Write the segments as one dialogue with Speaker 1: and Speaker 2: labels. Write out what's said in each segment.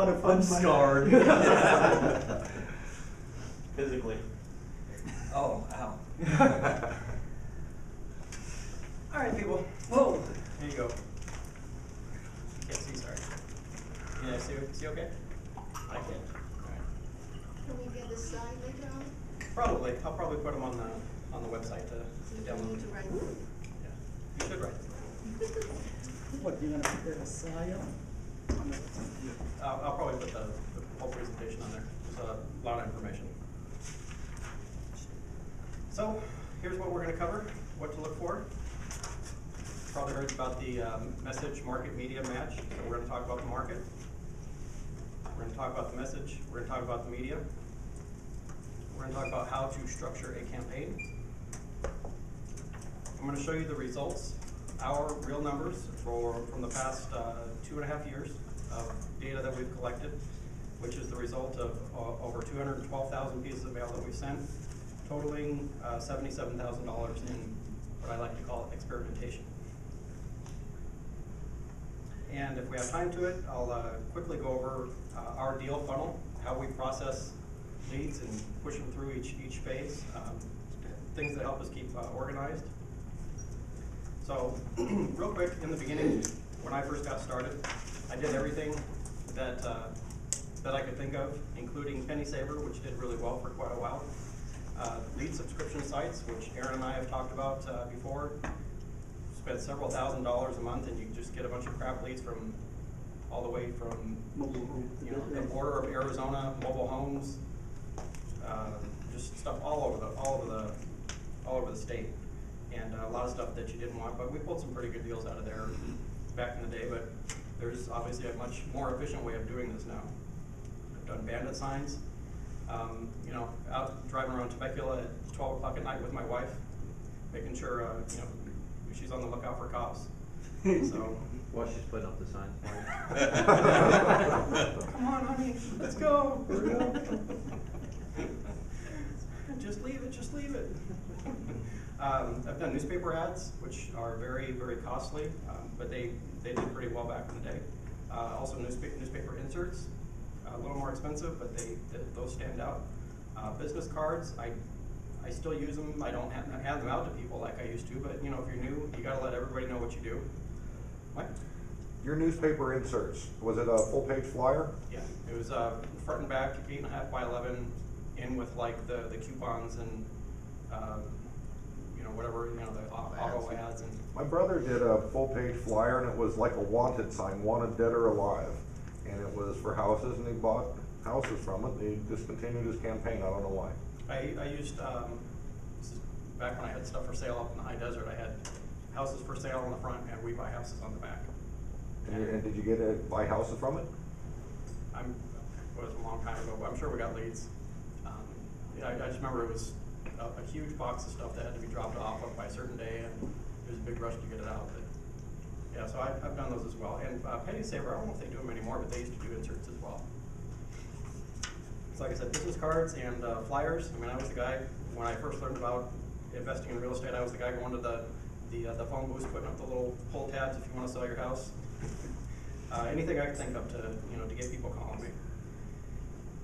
Speaker 1: lot of fun.
Speaker 2: I'm scarred.
Speaker 3: Physically.
Speaker 2: Oh, ow.
Speaker 3: All right, people.
Speaker 2: Whoa.
Speaker 3: Here you go. Can't see, sorry. Yeah, see okay? I can. All right.
Speaker 4: Can we get the slide later on?
Speaker 3: Probably. I'll probably put them on the website to
Speaker 4: So you
Speaker 3: download.
Speaker 4: need to write.
Speaker 3: Yeah. You should write.
Speaker 1: What, you're gonna prepare a slide on?
Speaker 3: I'll probably put the whole presentation on there. There's a lot of information. So here's what we're going to cover, what to look for. Probably heard about the message market media match. So we're going to talk about the market. We're going to talk about the message. We're going to talk about the media. We're going to talk about how to structure a campaign. I'm going to show you the results, our real numbers from the past 2.5 years of data that we've collected, which is the result of over 212,000 pieces of mail that we've sent, totaling $77,000 in what I like to call experimentation. And if we have time to it, I'll quickly go over our deal funnel, how we process leads and push them through each phase, things that help us keep organized. So real quick, in the beginning, when I first got started, I did everything that I could think of, including Penny Saver, which did really well for quite a while. Lead subscription sites, which Aaron and I have talked about before. Spent several $1,000s a month, and you just get a bunch of crap leads from all the way from the border of Arizona, mobile homes, just stuff all over the state, and a lot of stuff that you didn't want. But we pulled some pretty good deals out of there back in the day. But there's obviously a much more efficient way of doing this now. I've done bandit signs. Out driving around Temecula at 12 o'clock at night with my wife, making sure she's on the lookout for cops. So
Speaker 5: while she's putting up the signs.
Speaker 3: Come on, honey, let's go. Just leave it. I've done newspaper ads, which are very, very costly, but they did pretty well back in the day. Also newspaper inserts, a little more expensive, but those stand out. Business cards, I still use them. I don't hand them out to people like I used to, but if you're new, you got to let everybody know what you do. What?
Speaker 6: Your newspaper inserts, was it a full-page flyer?
Speaker 3: Yeah, it was front and back, 8.5 by 11, in with like the coupons and whatever the auto ads and.
Speaker 6: My brother did a full-page flyer, and it was like a wanted sign, wanted dead or alive, and it was for houses, and he bought houses from it. He discontinued his campaign. I don't know why.
Speaker 3: I used this is back when I had stuff for sale up in the high desert. I had houses for sale on the front, and we buy houses on the back.
Speaker 6: And did you get to buy houses from it?
Speaker 3: It was a long time ago, but I'm sure we got leads. I just remember it was a huge box of stuff that had to be dropped off by a certain day, and it was a big rush to get it out. But yeah, so I've done those as well. And Penny Saver, I don't know if they do them anymore, but they used to do inserts as well. So like I said, business cards and flyers. I mean, I was the guy, when I first learned about investing in real estate, I was the guy going to the phone booths, putting up the little pull tabs if you want to sell your house. Anything I could think of to get people calling me.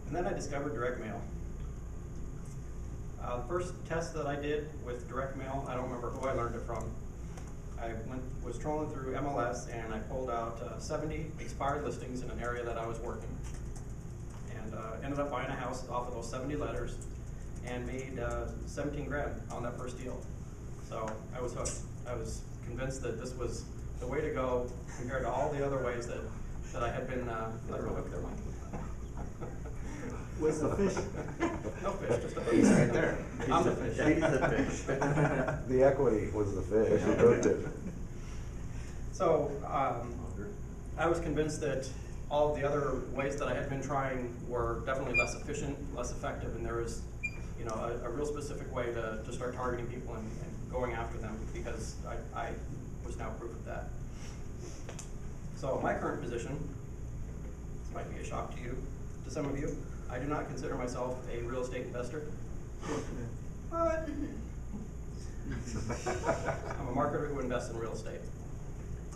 Speaker 3: And then I discovered direct mail. The first test that I did with direct mail, I don't remember who I learned it from. I was trolling through MLS, and I pulled out 70 expired listings in an area that I was working. And ended up buying a house off of those 70 letters and made 17 grand on that first deal. So I was hooked. I was convinced that this was the way to go compared to all the other ways that I had been let go hook their money.
Speaker 1: Where's the fish?
Speaker 3: No fish, just a
Speaker 5: He's
Speaker 3: fish.
Speaker 5: right there.
Speaker 3: I'm the fish.
Speaker 5: He's the fish.
Speaker 6: The equity was the fish. He hooked it.
Speaker 3: So I was convinced that all of the other ways that I had been trying were definitely less efficient, less effective, and there was a real specific way to start targeting people and going after them, because I was now proof of that. So my current position, this might be a shock to some of you, I do not consider myself a real estate investor. But I'm a marketer who invests in real estate.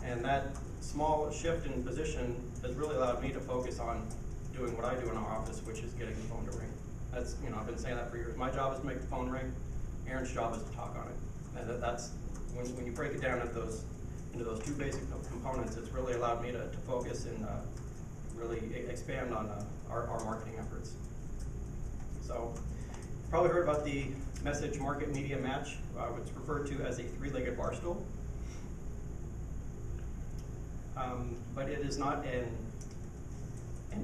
Speaker 3: And that small shift in position has really allowed me to focus on doing what I do in our office, which is getting the phone to ring. That's, you know, I've been saying that for years. My job is to make the phone ring. Aaron's job is to talk on it. And that's, when you break it down into those two basic components, it's really allowed me to focus and really expand on our marketing efforts. So, you've probably heard about the message market media match, which is referred to as a three-legged bar stool. But it is not an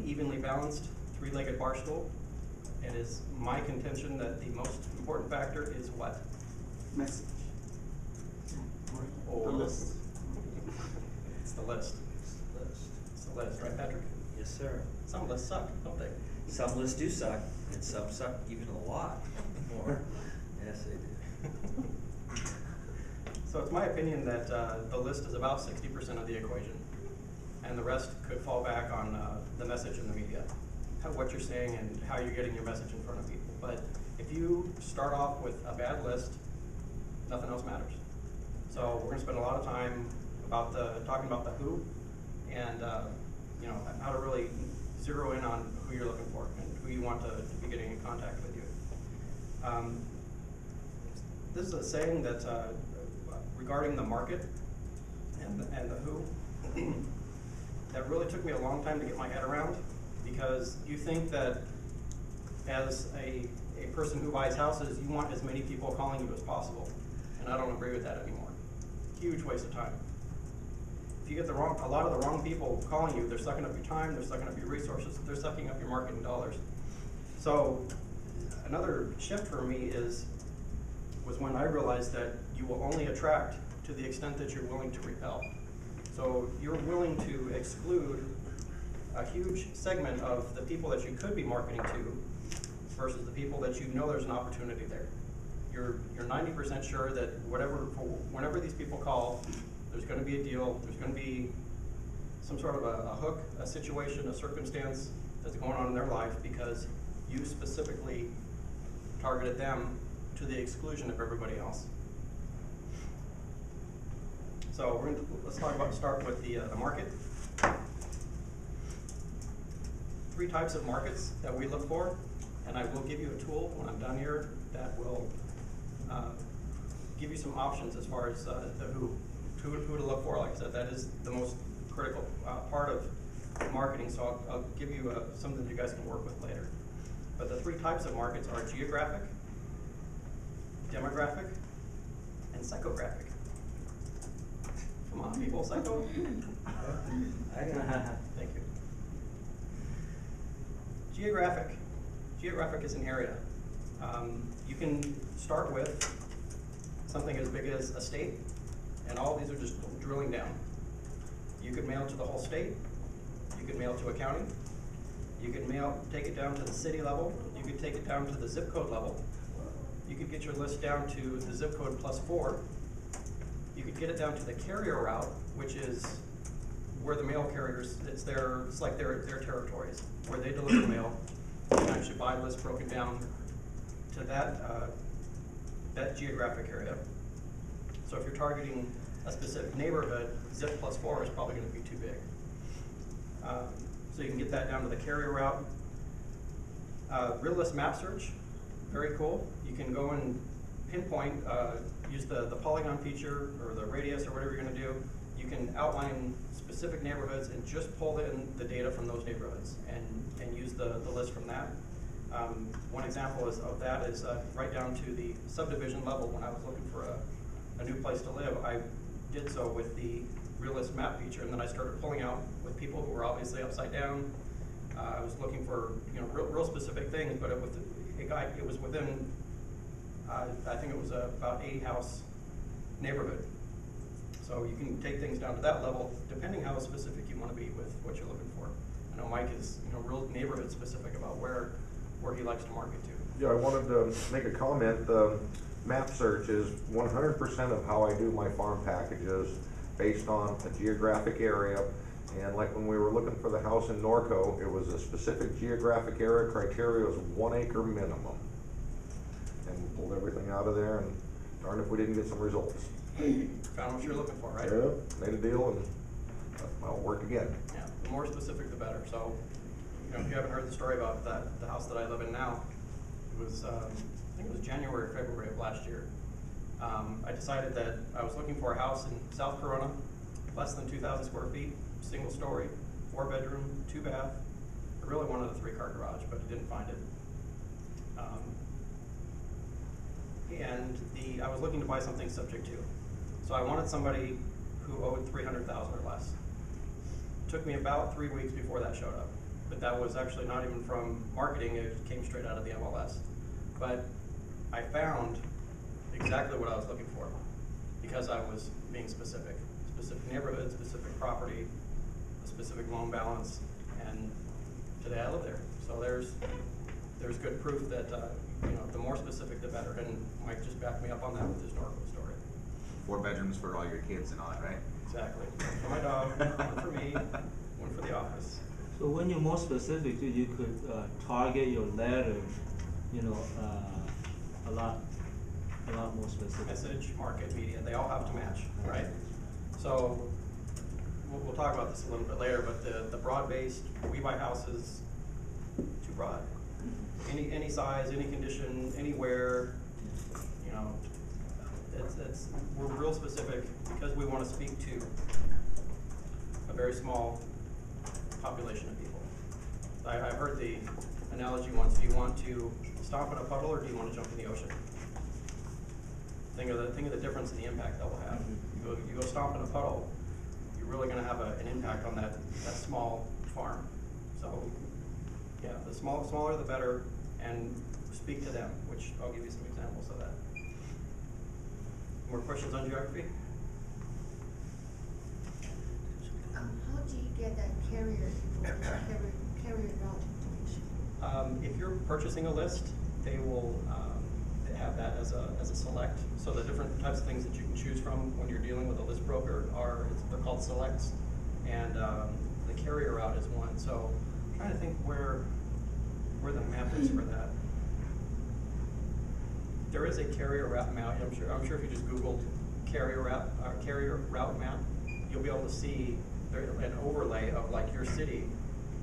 Speaker 3: evenly balanced three-legged bar stool. It is my contention that the most important factor is what?
Speaker 1: Message.
Speaker 3: Oh,
Speaker 1: The list.
Speaker 3: It's the list. It's the list, right, Patrick?
Speaker 2: Yes, sir.
Speaker 3: Some lists suck, don't they?
Speaker 2: Some lists do suck, and some suck even a lot more. Yes, they do.
Speaker 3: So it's my opinion that the list is about 60% of the equation, and the rest could fall back on the message in the media, what you're saying and how you're getting your message in front of people. But if you start off with a bad list, nothing else matters. So we're going to spend a lot of time talking about the who, and you know, how to really zero in on who you're looking for and who you want to be getting in contact with you. This is a saying that regarding the market and the who that really took me a long time to get my head around, because you think that as a person who buys houses, you want as many people calling you as possible, and I don't agree with that anymore. Huge waste of time. If you get a lot of the wrong people calling you, they're sucking up your time, they're sucking up your resources, they're sucking up your marketing dollars. So another shift for me was when I realized that you will only attract to the extent that you're willing to repel. So you're willing to exclude a huge segment of the people that you could be marketing to versus the people that you know there's an opportunity there. You're 90% sure that whenever these people call, there's going to be a deal, there's going to be some sort of a hook, a situation, a circumstance that's going on in their life because you specifically targeted them to the exclusion of everybody else. So let's start with the market. 3 types of markets that we look for, and I will give you a tool when I'm done here that will give you some options as far as the who to look for. Like I said, that is the most critical part of marketing, so I'll give you something that you guys can work with later. But the 3 types of markets are geographic, demographic, and psychographic. Come on, people, psycho. Thank you. Geographic is an area. You can start with something as big as a state, and all of these are just drilling down. You could mail to the whole state. You could mail to a county. You could take it down to the city level. You could take it down to the zip code level. You could get your list down to the zip code +4. You could get it down to the carrier route, which is where the mail carriers, it's like their territories, where they deliver mail. You should buy lists broken down to that geographic area. So if you're targeting a specific neighborhood, zip +4 is probably going to be too big. So you can get that down to the carrier route. Real list map search, very cool. You can go and pinpoint, use the polygon feature or the radius or whatever you're going to do. You can outline specific neighborhoods and just pull in the data from those neighborhoods and use the list from that. One example of that is right down to the subdivision level. When I was looking for a new place to live, I did so with the realist map feature, and then I started pulling out with people who were obviously upside down. I was looking for real specific things, but it was within I think it was about 80 house neighborhood. So you can take things down to that level, depending how specific you want to be with what you're looking for. I know Mike is real neighborhood specific about where he likes to market to.
Speaker 6: Yeah, I wanted to make a comment. The map search is 100% of how I do my farm packages based on a geographic area. And like when we were looking for the house in Norco, it was a specific geographic area. Criteria was 1 acre minimum. And we pulled everything out of there, and darn if we didn't get some results.
Speaker 3: Found what you're looking for, right?
Speaker 6: Yeah, made a deal, and well, it worked again.
Speaker 3: Yeah, the more specific the better. So you haven't heard the story about the house that I live in now, it was, I think it was January or February of last year. I decided that I was looking for a house in South Corona, less than 2,000 square feet, single story, 4-bedroom, 2-bath. I really wanted a 3-car garage, but didn't find it. And I was looking to buy something subject to. So I wanted somebody who owed $300,000 or less. It took me about 3 weeks before that showed up. But that was actually not even from marketing, it came straight out of the MLS. But I found exactly what I was looking for because I was being specific. Specific neighborhood, specific property, a specific loan balance, and today I live there. So there's good proof that the more specific the better, and Mike just backed me up on that with his Norco story.
Speaker 7: 4 bedrooms for all your kids and all that, right?
Speaker 3: Exactly. One for my dog, one for me, one for the office.
Speaker 8: So when you're more specific, you could target your letter, a lot more specific.
Speaker 3: Message, market, media, they all have to match, right? So we'll talk about this a little bit later, but the broad-based, we buy houses, too broad. Any size, any condition, anywhere, we're real specific because we want to speak to a very small population of people. I've heard the analogy once, do you want to stomp in a puddle or do you want to jump in the ocean? Think of the difference in the impact that will have. You go stomp in a puddle, you're really going to have an impact on that small farm. So yeah, the smaller the better, and speak to them, which I'll give you some examples of that. More questions on geography?
Speaker 4: How do you get that carrier route information?
Speaker 3: If you're purchasing a list, they will have that as a select. So the different types of things that you can choose from when you're dealing with a list broker they're called selects, and the carrier route is one. So I'm trying to think where the map is for that. There is a carrier route map. I'm sure if you just Googled carrier route map, you'll be able to see an overlay of like your city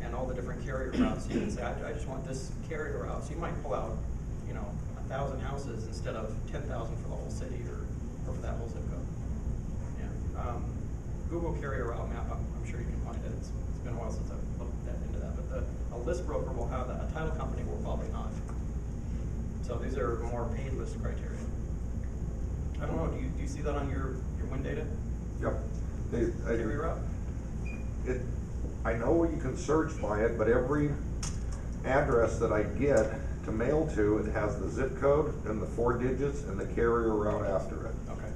Speaker 3: and all the different carrier routes. So you can say, I just want this carrier route. So you might pull out, 1,000 houses instead of 10,000 for the whole city or for that whole zip code. Yeah. Google carrier route map. I'm sure you can find it. It's been a while since I've looked into that. But a list broker will have that. A title company will probably not. So these are more paid list criteria. I don't know. Do you see that on your win data?
Speaker 6: Yep.
Speaker 3: Carrier route.
Speaker 6: I know you can search by it, but every address that I get to mail to, it has the zip code and the 4 digits and the carrier route after it.
Speaker 3: Okay.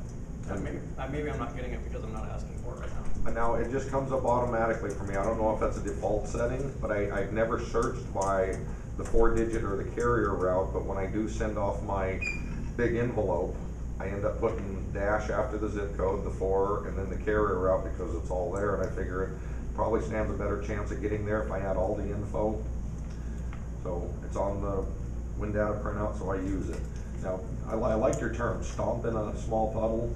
Speaker 3: Maybe I'm not getting it because I'm not asking for it right now.
Speaker 6: And now it just comes up automatically for me. I don't know if that's a default setting, but I've never searched by the 4-digit or the carrier route, but when I do send off my big envelope, I end up putting dash after the zip code, the 4, and then the carrier route because it's all there, and I figure it probably stands a better chance of getting there if I had all the info. So it's on the WinData printout, so I use it. Now, I like your term, stomp in a small puddle.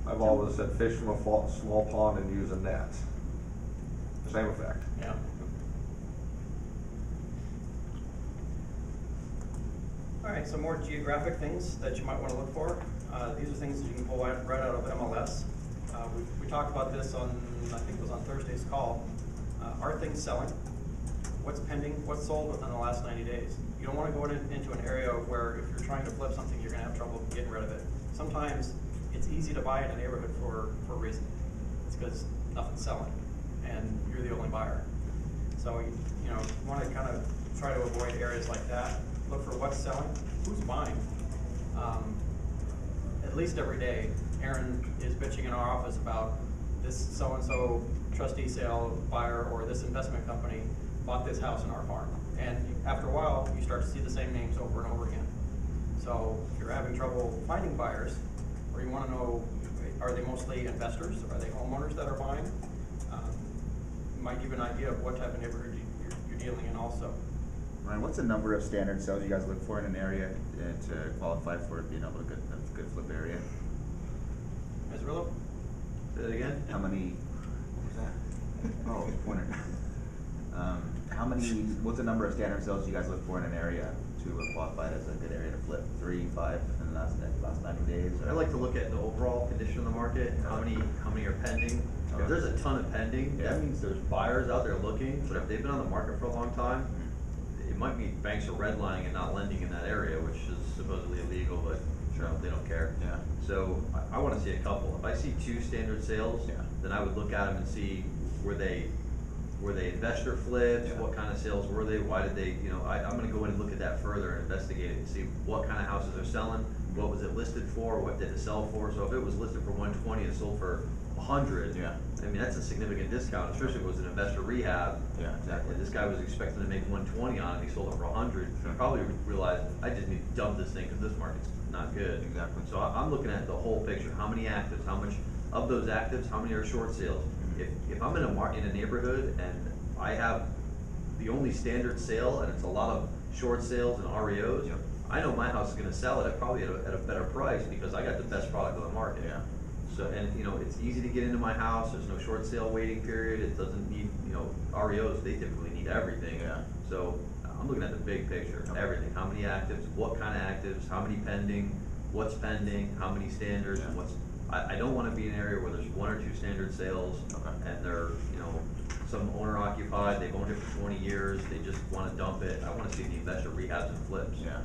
Speaker 6: I've always said fish from a small pond and use a net. Same effect.
Speaker 3: Yeah. All right, so more geographic things that you might want to look for. These are things that you can pull right out of MLS. We talked about this on, I think it was on Thursday's call. Are things selling? What's pending? What's sold within the last 90 days? You don't want to go into an area where if you're trying to flip something, you're going to have trouble getting rid of it. Sometimes it's easy to buy in a neighborhood for a reason. It's because nothing's selling and you're the only buyer. So you want to kind of try to avoid areas like that. Look for what's selling, who's buying. At least every day, Aaron is bitching in our office about this so-and-so trustee sale buyer or this investment company bought this house in our farm. And after a while, you start to see the same names over and over again. So if you're having trouble finding buyers, or you want to know, are they mostly investors? Are they homeowners that are buying? Might give you an idea of what type of neighborhood you're dealing in also.
Speaker 7: Ryan, what's the number of standard sales you guys look for in an area to qualify for being able to get a good flip area?
Speaker 3: Mesrillo?
Speaker 5: Say it again?
Speaker 7: How many? Oh, pointer. what's the number of standard sales you guys look for in an area to qualify it as a good area to flip? 3, 5 in the last 90 days?
Speaker 2: I like to look at the overall condition of the market, how many are pending. If there's a ton of pending,
Speaker 7: Yeah.
Speaker 2: that means there's buyers out there looking, but if they've been on the market for a long time, it might mean banks are redlining and not lending in that area, which is supposedly illegal, but you know, they don't care.
Speaker 7: Yeah.
Speaker 2: So I wanna see a couple. If I see 2 standard sales,
Speaker 7: Yeah.
Speaker 2: then I would look at them and see, were they investor flips?
Speaker 7: Yeah.
Speaker 2: What kind of sales were they? Why did they, I'm gonna go in and look at that further and investigate it and see what kind of houses are selling, what was it listed for, what did it sell for? So if it was listed for 120 and sold for 100,
Speaker 7: Yeah.
Speaker 2: I mean, that's a significant discount, especially if it was an investor rehab.
Speaker 7: Yeah, exactly.
Speaker 2: And this guy was expecting to make 120 on it, he sold it for 100. He probably realized, I just need to dump this thing because this market's not good.
Speaker 7: Exactly.
Speaker 2: So I'm looking at the whole picture. How many actives? How much of those actives? How many are short sales? If I'm in a neighborhood and I have the only standard sale and it's a lot of short sales and REOs,
Speaker 7: Yep.
Speaker 2: I know my house is going to sell it at probably at a better price because I got the best product on the market.
Speaker 7: Yeah.
Speaker 2: So, and it's easy to get into my house. There's no short sale waiting period. It doesn't need, REOs, they typically need everything.
Speaker 7: Yeah.
Speaker 2: So I'm looking at the big picture,
Speaker 7: Okay.
Speaker 2: everything. How many actives, what kind of actives, how many pending, what's pending, how many standards, and
Speaker 7: Yeah.
Speaker 2: I don't want to be in an area where there's 1 or 2 standard sales
Speaker 7: Okay.
Speaker 2: and they're, some owner occupied, they've owned it for 20 years, they just want to dump it. I want to see the investor rehabs and flips.
Speaker 7: Yeah.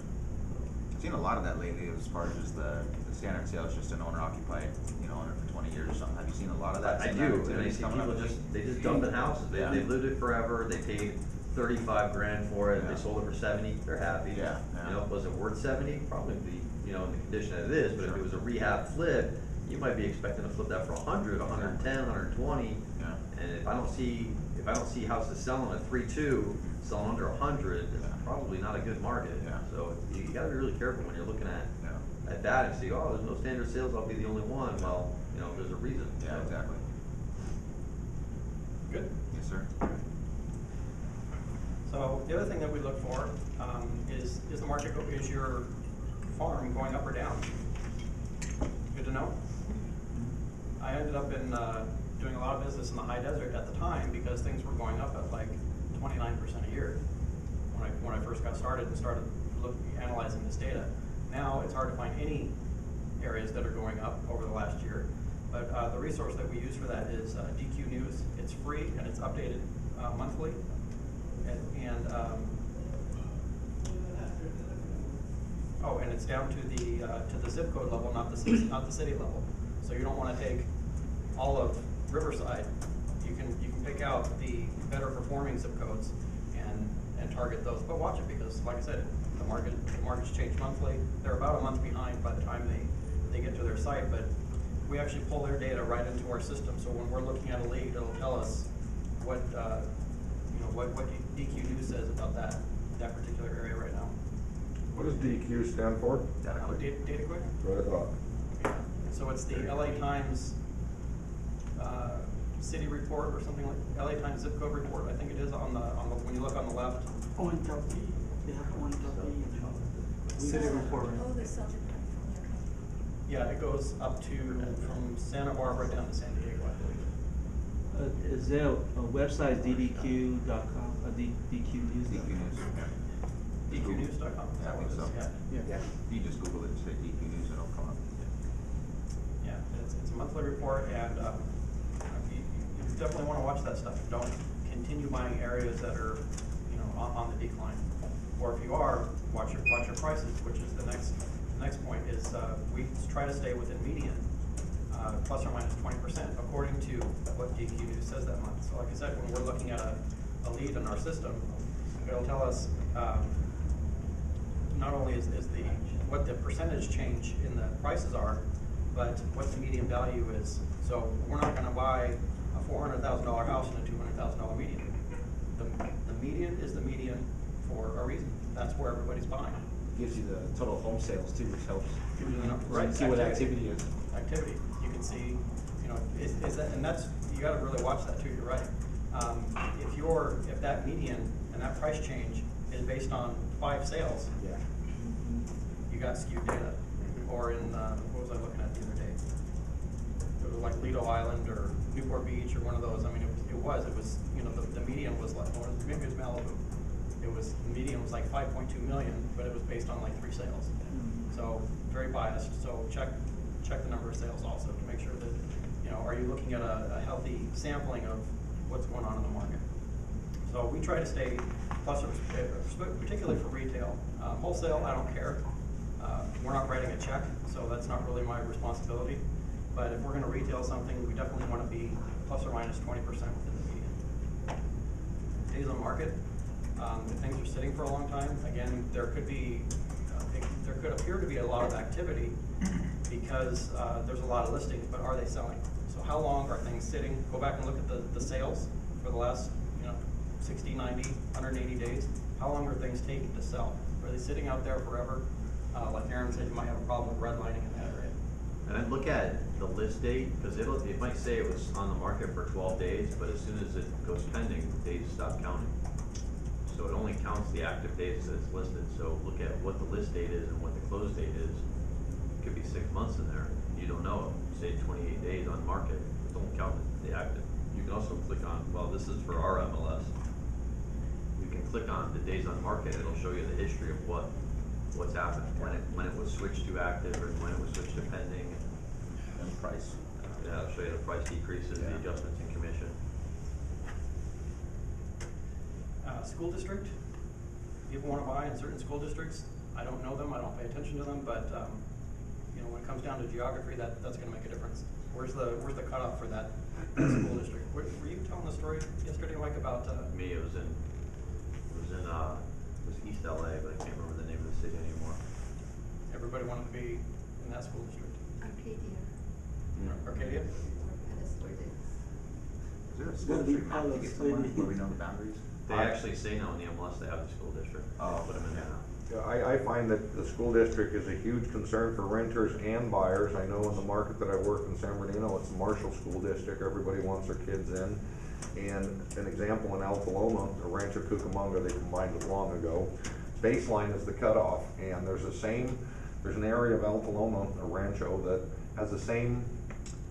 Speaker 7: I've seen a lot of that lately as far as the standard sale is just an owner occupied, owner for 20 years or something. Have you seen a lot of that?
Speaker 2: I
Speaker 7: Seen
Speaker 2: do,
Speaker 7: that
Speaker 2: and I see
Speaker 7: coming up?
Speaker 2: people they just dumping houses.
Speaker 7: Yeah.
Speaker 2: They've lived it forever, they paid 35 grand for it,
Speaker 7: Yeah.
Speaker 2: they sold it for 70, they're happy.
Speaker 7: Yeah, yeah.
Speaker 2: Was it worth 70? Probably, in the condition that it is, but if
Speaker 7: Sure.
Speaker 2: it was a rehab flip, you might be expecting to flip that for 100, 110, 120.
Speaker 7: Yeah.
Speaker 2: And if I don't see houses selling at 3.2, selling under 100, it's
Speaker 7: Yeah.
Speaker 2: probably not a good market.
Speaker 7: Yeah.
Speaker 2: So you gotta be really careful when you're looking at
Speaker 7: Yeah.
Speaker 2: that and see, oh, there's no standard sales, I'll be the only one. Well, there's a reason.
Speaker 7: Yeah, exactly.
Speaker 3: Good.
Speaker 7: Yes, sir.
Speaker 3: So the other thing that we look for is the market, is your farm going up or down? Good to know. I ended up in doing a lot of business in the high desert at the time because things were going up at like 29% a year when I first got started and started analyzing this data. Now it's hard to find any areas that are going up over the last year, but the resource that we use for that is DQ News. It's free and it's updated monthly, and it's down to the zip code level, not the city level. So you don't want to take all of Riverside. You can pick out the better performing zip codes and target those. But watch it because, like I said, the markets change monthly. They're about a month behind by the time they get to their site, but we actually pull their data right into our system. So when we're looking at a lead, it'll tell us what DQ News says about that particular area right now.
Speaker 6: What does DQ stand for?
Speaker 7: Data quick.
Speaker 3: Data quick.
Speaker 6: Right off.
Speaker 3: So it's the LA Times city report or something like LA Times zip code report. I think it is on the when you look on the left.
Speaker 1: Untitled, they have Untitled city report.
Speaker 4: Oh, the Celtic California.
Speaker 3: Yeah, it goes up to from Santa Barbara down to San Diego, I believe.
Speaker 8: Is there a website, ddq.com, DQ News?
Speaker 7: DQ News.
Speaker 3: DQnews.com.
Speaker 7: Yeah, I think so.
Speaker 3: Yeah.
Speaker 7: You just Google it and say DQ News and it'll come up.
Speaker 3: Yeah, it's a monthly report, and you definitely want to watch that stuff. Don't continue buying areas that are, on the decline. Or if you are, watch your prices, which is the next point. Is we try to stay within median, plus or minus 20%, according to what DQ News says that month. So, like I said, when we're looking at a lead in our system, it'll tell us not only is what the percentage change in the prices are, but what the median value is. So we're not going to buy a $400,000 house in a $200,000 median. The median is the median for a reason. That's where everybody's buying.
Speaker 9: Gives you the total home sales too, which helps.
Speaker 3: Gives you the number, right?
Speaker 9: See what activity is.
Speaker 3: Activity. You can see, is that, and that's, you got to really watch that too. You're right. If that median and that price change is based on 5 sales,
Speaker 9: Yeah.
Speaker 3: you got skewed data. Or in what was I looking at the other day? It was like Lido Island or Newport Beach or one of those. I mean, it it was, you know, the median was like, or maybe it was Malibu. The median was like 5.2 million, but it was based on like 3 sales. So very biased. So check the number of sales also to make sure that, you know, are you looking at a healthy sampling of what's going on in the market. So we try to stay plus, particularly for retail. Wholesale, I don't care. We're not writing a check, so that's not really my responsibility. But if we're going to retail something, we definitely want to be plus or minus 20% within the median. Days on market, if things are sitting for a long time, again, there could appear to be a lot of activity because there's a lot of listings, but are they selling? So how long are things sitting? Go back and look at the sales for the last 60, 90, 180 days. How long are things taking to sell? Are they sitting out there forever? Like Aaron said, you might have a problem with redlining in that area.
Speaker 2: And I'd look at the list date, because it might say it was on the market for 12 days, but as soon as it goes pending, the days stop counting. So it only counts the active days that it's listed. So look at what the list date is and what the close date is. It could be 6 months in there. You don't know. Say 28 days on market. Don't count the active. You can also click on, well, this is for our MLS. You can click on the days on market. It'll show you the history of what's happened, when it was switched to active or when it was switched to pending.
Speaker 7: And price.
Speaker 2: Yeah, it'll show you the price decreases, the adjustments in commission.
Speaker 3: School district, people want to buy in certain school districts. I don't know them, I don't pay attention to them, but when it comes down to geography, that's going to make a difference. Where's the cutoff for that school district? Were you telling the story yesterday, Mike, about?
Speaker 2: Me, it was East LA, but I can't remember the name of the city anymore.
Speaker 3: Everybody wanted to be in that school district.
Speaker 4: Arcadia.
Speaker 3: Arcadia?
Speaker 7: Is there a
Speaker 8: It's
Speaker 7: school
Speaker 8: gonna be
Speaker 7: district map
Speaker 8: part
Speaker 7: to
Speaker 8: of
Speaker 7: get
Speaker 8: the
Speaker 7: somewhere
Speaker 8: city.
Speaker 7: where we know the boundaries?
Speaker 2: They actually say now in the MLS they have the school district.
Speaker 7: Oh.
Speaker 2: Put them in there now.
Speaker 6: Yeah, I find that the school district is a huge concern for renters and buyers. I know in the market that I work in San Bernardino, it's the Marshall School District. Everybody wants their kids in. And an example in Altaloma, or Rancho Cucamonga, they combined it long ago. Baseline is the cutoff, and there's an area of Altaloma, a rancho, that has the same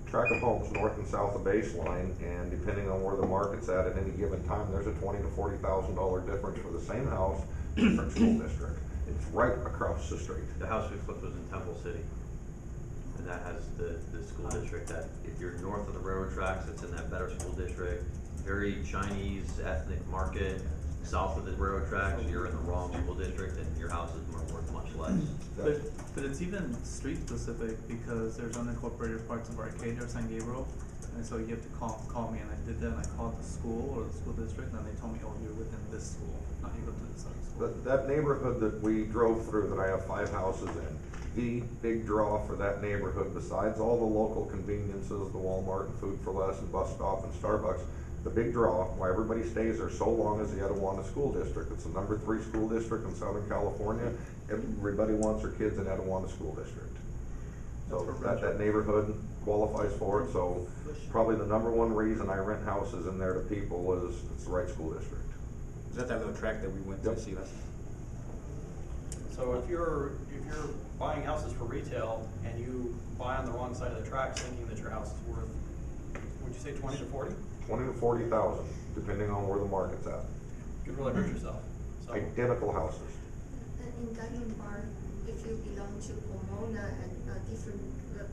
Speaker 6: tract of homes north and south of baseline, and depending on where the market's at any given time, there's a $20,000 to $40,000 difference for the same house, different school district. It's right across the street.
Speaker 2: The house we flipped was in Temple City. And that has the school district that, if you're north of the railroad tracks, it's in that better school district. Very Chinese ethnic market. South of the railroad tracks, you're in the wrong school district and your house is worth much less.
Speaker 1: But it's even street specific because there's unincorporated parts of Arcadia or San Gabriel. And so you have to call me, and I did that, and I called the school or the school district, and they told me, oh, you're within this school, not you go to this other school.
Speaker 6: That neighborhood that we drove through, that I have 5 houses in, the big draw for that neighborhood, besides all the local conveniences, the Walmart and Food for Less and bus stop and Starbucks, the big draw, why everybody stays there so long, is the Etiwanda School District. It's the number 3 school district in Southern California. Everybody wants their kids in Etiwanda School District. So that neighborhood qualifies for it, so probably the number 1 reason I rent houses in there to people is it's the right school district.
Speaker 9: Is that little track that we went to see last?
Speaker 3: So if you're buying houses for retail and you buy on the wrong side of the tracks thinking that your house is worth, would you say 20 to 40?
Speaker 6: 20 to 40,000, depending on where the market's at.
Speaker 3: You could really hurt yourself. So,
Speaker 6: Identical houses.
Speaker 4: In Diamond Bar, if you belong to Pomona and different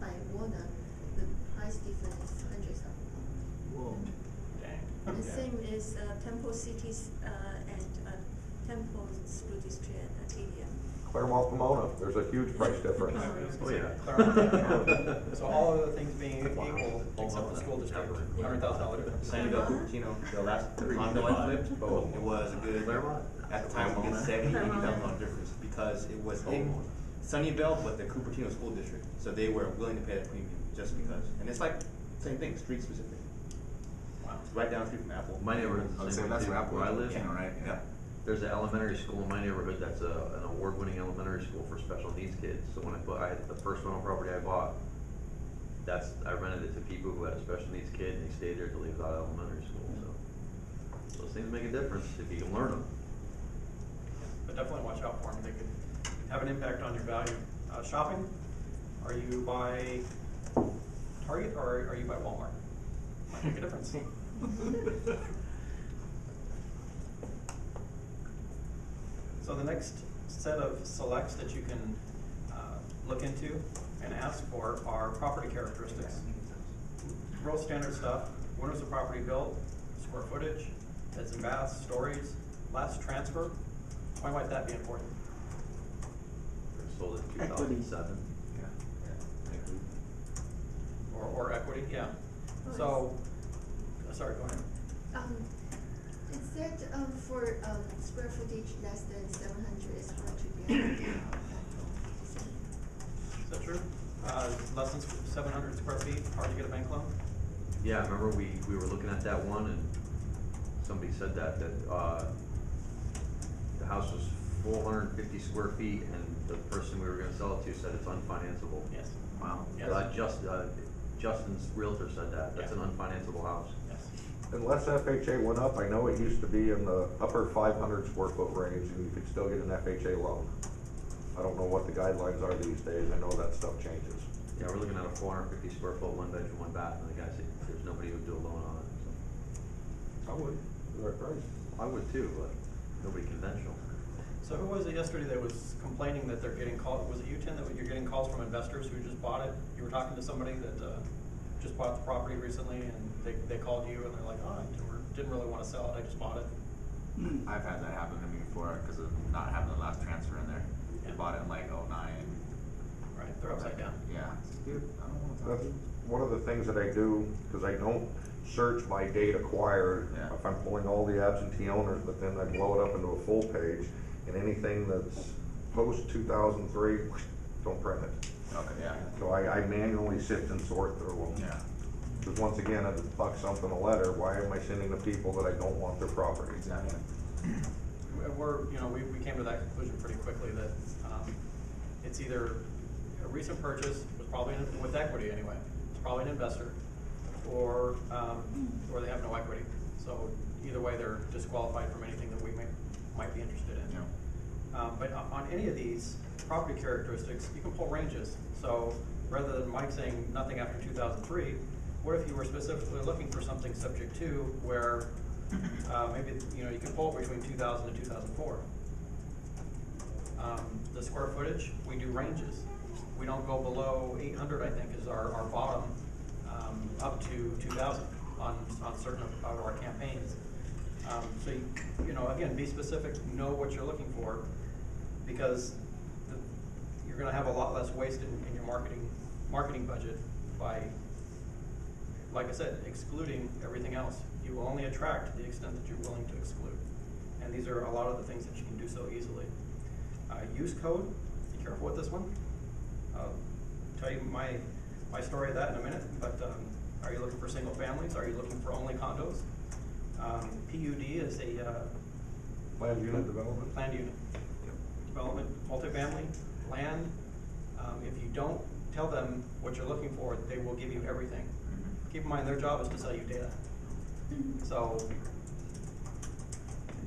Speaker 4: by Warner, the price difference is hundreds of dollars.
Speaker 1: Whoa.
Speaker 3: dang.
Speaker 10: The same is Temple Cities and Temple School District and Arcadia.
Speaker 6: Claremont, Pomona, there's a huge price difference.
Speaker 2: Oh, yeah.
Speaker 3: So all other things being equal, except the school district, $100,000 difference.
Speaker 9: San Diego Cupertino, the last condo I flipped, it was a good, at the time, a good $70,000-$80,000 difference, because it was in Sunnyvale, but the Cupertino school district, so they were willing to pay that premium just because. And it's like, same thing, street specific.
Speaker 3: Wow.
Speaker 9: It's right down the street from Apple.
Speaker 2: My neighborhood's the same way
Speaker 7: That's
Speaker 2: too,
Speaker 7: where Apple
Speaker 2: where I live.
Speaker 7: right? Yeah.
Speaker 2: There's an elementary school in my neighborhood that's an award-winning elementary school for special needs kids. So when I had the first rental property I bought, I rented it to people who had a special needs kid, and they stayed there till he was out of elementary school. So those things make a difference if you can learn them.
Speaker 3: But definitely watch out for them. They could have an impact on your value. Shopping, are you by Target or are you by Walmart? Might make a difference. So the next set of selects that you can look into and ask for are property characteristics. Real standard stuff. When was the property built? Square footage, beds and baths, stories, last transfer. Why might that be important?
Speaker 2: Sold in
Speaker 8: Equity.
Speaker 2: 2007.
Speaker 3: Or equity, yeah. So, sorry, go ahead.
Speaker 4: Is that for square footage less than 700 is hard to get?
Speaker 3: Is that true? Less than 700 square feet, hard to get a bank loan?
Speaker 2: Yeah, remember we were looking at that one and somebody said that the house was 450 square feet and the person we were gonna sell it to said it's unfinanceable.
Speaker 3: Yes.
Speaker 2: Wow.
Speaker 3: Yes.
Speaker 2: Justin's realtor said that, that's an unfinanceable house.
Speaker 3: Yes.
Speaker 6: Unless FHA went up, I know it used to be in the upper 500 square foot range and you could still get an FHA loan. I don't know what the guidelines are these days, I know that stuff changes.
Speaker 2: Yeah, we're looking at a 450 square foot, 1 bedroom, 1 bath, and the guy said there's nobody who would do a loan on it, so.
Speaker 3: I would.
Speaker 6: Right, right.
Speaker 2: I would too, but nobody conventional.
Speaker 3: So who was it yesterday that was complaining that they're getting calls, was it you, Tim, that you're getting calls from investors who just bought it? You were talking to somebody that just bought the property recently and they called you and they're like, oh, I didn't really want to sell it, I just bought it.
Speaker 7: I've had that happen to me before because of not having the last transfer in there. They bought it in like 09.
Speaker 3: Right, they're upside down.
Speaker 7: Yeah. Dude, I don't know what's
Speaker 6: That's
Speaker 7: happening.
Speaker 6: one of the things that I do, because I don't search by date acquired.
Speaker 7: Yeah.
Speaker 6: If I'm pulling all the absentee owners, but then I blow it up into a full page, and anything that's post 2003, don't print it.
Speaker 7: Okay, yeah.
Speaker 6: So I manually sift and sort through them.
Speaker 7: Yeah.
Speaker 6: Because once again, if it bucks something a letter, why am I sending to people that I don't want their property?
Speaker 7: Exactly.
Speaker 3: We came to that conclusion pretty quickly that it's either a recent purchase, was probably with equity anyway, it's probably an investor, or they have no equity. So either way, they're disqualified from anything that we might be interested in.
Speaker 7: Yeah.
Speaker 3: But on any of these property characteristics, you can pull ranges. So rather than Mike saying nothing after 2003, what if you were specifically looking for something subject to where maybe you can pull between 2000 and 2004. The square footage, we do ranges. We don't go below 800, I think, is our bottom, up to 2000 on certain of our campaigns. So again, be specific, know what you're looking for, because you're going to have a lot less waste in your marketing budget by, like I said, excluding everything else. You will only attract to the extent that you're willing to exclude. And these are a lot of the things that you can do so easily. Use code, be careful with this one. I'll tell you my story of that in a minute, but are you looking for single families? Are you looking for only condos? PUD is a
Speaker 6: Planned unit development?
Speaker 3: planned unit. Development, multifamily, land. If you don't tell them what you're looking for, they will give you everything. Keep in mind, their job is to sell you data. So,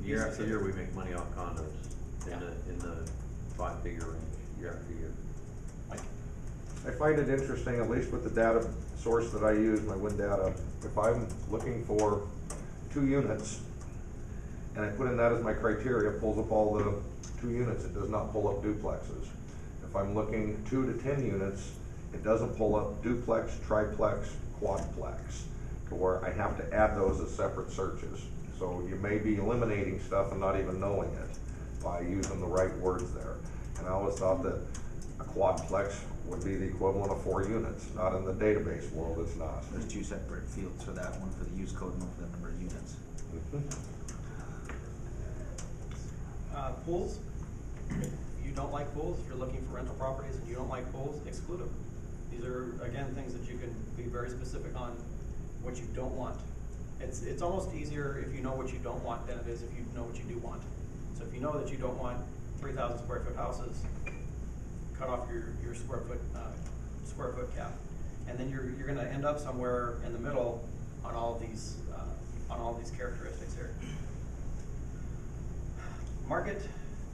Speaker 2: Year after year, we make money off condos
Speaker 3: Yeah.
Speaker 2: in the 5-figure range, year after year.
Speaker 3: Mike,
Speaker 6: I find it interesting, at least with the data source that I use, my Win data, if I'm looking for 2 units, and I put in that as my criteria, it pulls up all the 2 units, it does not pull up duplexes. If I'm looking 2 to 10 units, it doesn't pull up duplex, triplex, quadplex, to where I have to add those as separate searches. So you may be eliminating stuff and not even knowing it by using the right words there. And I always thought that a quadplex would be the equivalent of 4 units. Not in the database world, it's not.
Speaker 7: There's 2 separate fields for that, one for the use code and one for the number of units.
Speaker 3: pools. If you don't like pools, if you're looking for rental properties and you don't like pools, exclude them. These are, again, things that you can be very specific on what you don't want. It's almost easier if you know what you don't want than it is if you know what you do want. So if you know that you don't want 3,000 square foot houses, cut off your square foot cap, and then you're going to end up somewhere in the middle on all these characteristics here. Market,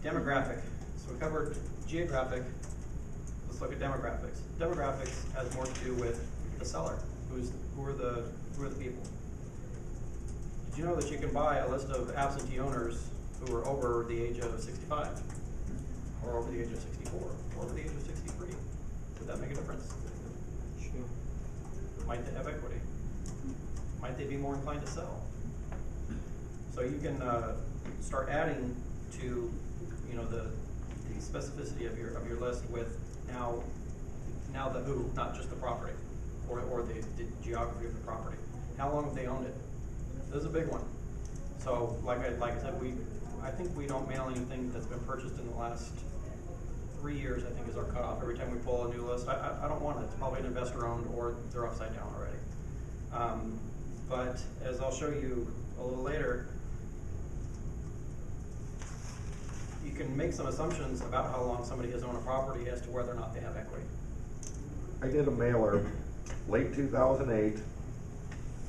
Speaker 3: demographic. So we covered geographic. Let's look at demographics. Demographics has more to do with the seller. Who are the people? you know that you can buy a list of absentee owners who are over the age of 65, or over the age of 64, or over the age of 63? Would that make a difference?
Speaker 8: Sure.
Speaker 3: Might they have equity? Might they be more inclined to sell? So you can start adding to, you know, the specificity of your list with now the who, not just the property, or the geography of the property. How long have they owned it? This is a big one. So like I said, I think we don't mail anything that's been purchased in the last 3 years. I think is our cutoff. Every time we pull a new list, I don't want it. It's probably an investor owned, or they're upside down already. But as I'll show you a little later, you can make some assumptions about how long somebody has owned a property as to whether or not they have equity.
Speaker 6: I did a mailer late 2008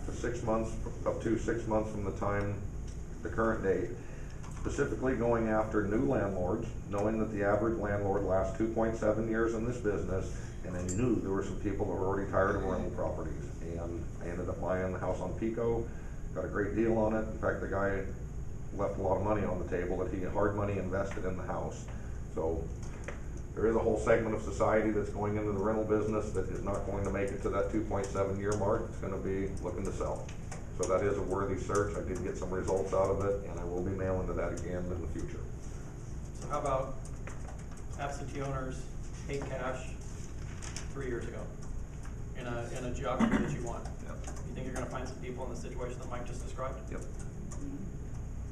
Speaker 6: for 6 months, up to 6 months from the time, the current date, specifically going after new landlords, knowing that the average landlord lasts 2.7 years in this business, and I knew there were some people that were already tired of rental properties. And I ended up buying the house on Pico, got a great deal on it. In fact, the guy left a lot of money on the table that he had hard money invested in the house. So there is a whole segment of society that's going into the rental business that is not going to make it to that 2.7 year mark. It's going to be looking to sell. So that is a worthy search. I did get some results out of it, and I will be mailing to that again in the future.
Speaker 3: So how about absentee owners paid cash 3 years ago in a geography that you want?
Speaker 7: Yep.
Speaker 3: You think you're going to find some people in the situation that Mike just described?
Speaker 7: Yep.